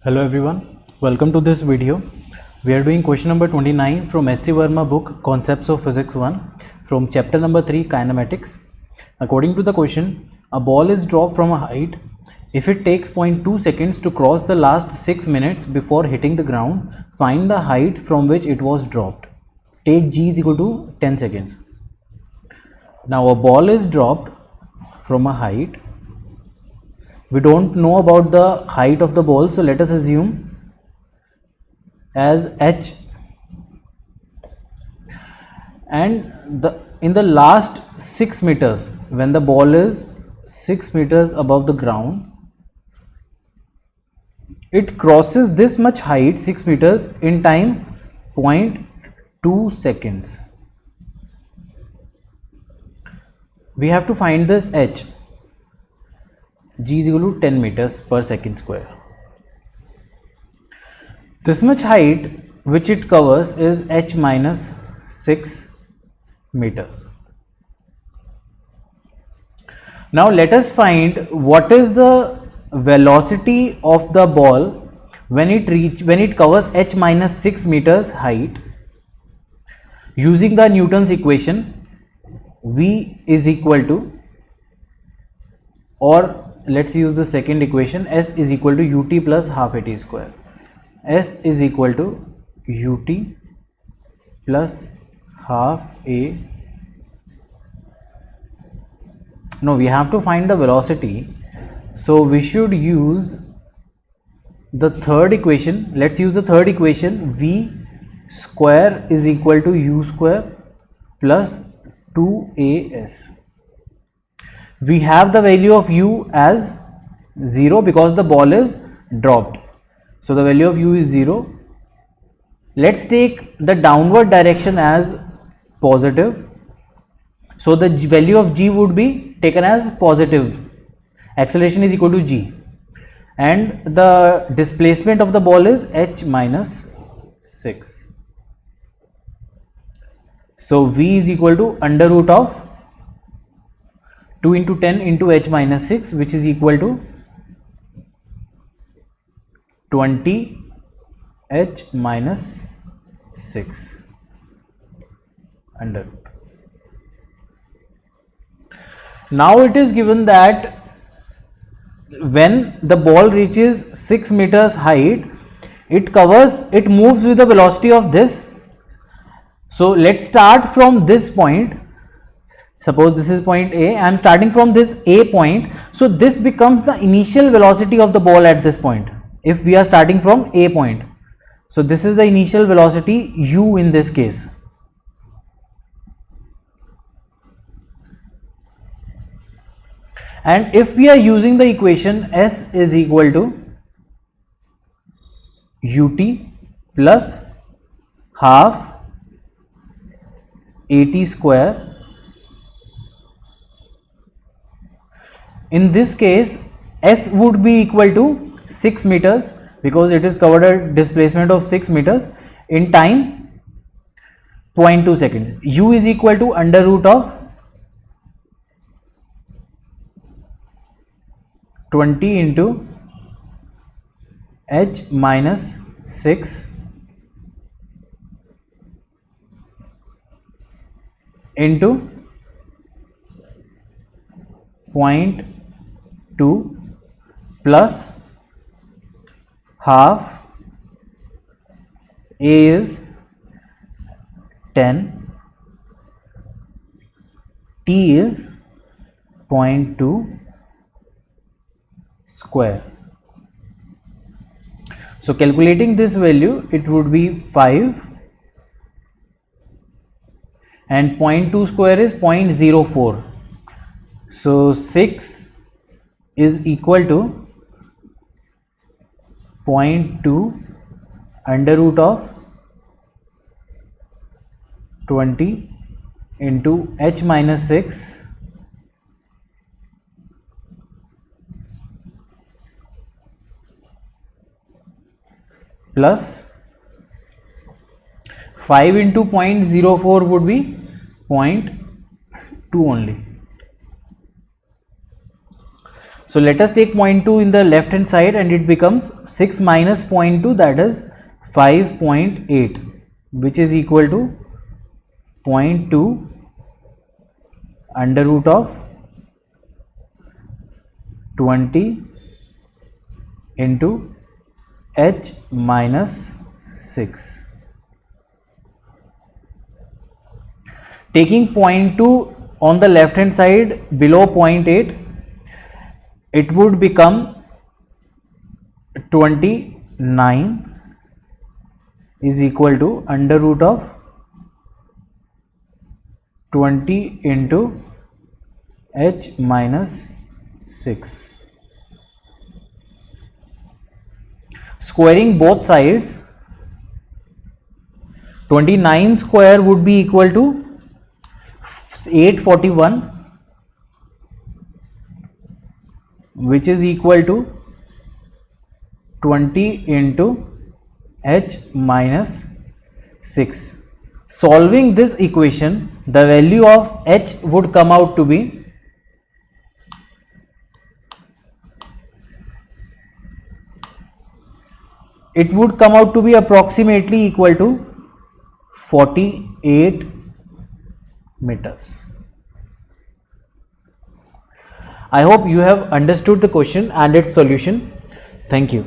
Hello everyone, welcome to this video. We are doing question number 29 from H.C. Verma book Concepts of Physics 1 from chapter number 3 Kinematics. According to the question, a ball is dropped from a height. If it takes 0.2 seconds to cross the last 6 minutes before hitting the ground, find the height from which it was dropped. Take g is equal to 10 seconds. Now a ball is dropped from a height. We don't know about the height of the ball, so let us assume as h, and in the last 6 meters, when the ball is 6 meters above the ground, it crosses this much height, 6 meters, in time 0.2 seconds. We have to find this h. G is equal to 10 meters per second square. This much height which it covers is h minus 6 meters. Now let us find what is the velocity of the ball when it covers h minus 6 meters height. Using the Newton's equation, V is equal to, or let's use the second equation, S is equal to ut plus half at square. S is equal to ut plus half a. No, we have to find the velocity, so we should use the third equation. Let's use the third equation. V square is equal to u square plus 2as. We have the value of u as 0 because the ball is dropped. So the value of u is 0. Let's take the downward direction as positive. So the value of g would be taken as positive. Acceleration is equal to g. And the displacement of the ball is h minus 6. So v is equal to under root of 2 into 10 into h minus 6, which is equal to 20 h minus 6 under root. Now it is given that when the ball reaches 6 meters height, it moves with the velocity of this. So let's start from this point. Suppose this is point A, I am starting from this A point, so this becomes the initial velocity of the ball at this point, if we are starting from A point. So this is the initial velocity u in this case. And if we are using the equation, S is equal to ut plus half at square. In this case, S would be equal to 6 meters because it is covered at displacement of 6 meters in time 0.2 seconds. U is equal to under root of 20 into h minus 6 into 0.2 plus half. A is 10, T is 0.2 square. So calculating this value, it would be 5, and 0.2 square is 0.04. So 6 is equal to 0.2 under root of 20 into h minus 6 plus 5 into 0.04 would be 0.2 only. So let us take 0.2 in the left hand side and it becomes 6 minus 0.2, that is 5.8, which is equal to 0.2 under root of 20 into h minus 6. Taking 0.2 on the left hand side below 0.8, it would become 29 is equal to under root of 20 into h minus 6. Squaring both sides, 29 square would be equal to 841, which is equal to 20 into h minus 6. Solving this equation, the value of h would come out to be approximately equal to 48 meters. I hope you have understood the question and its solution. Thank you.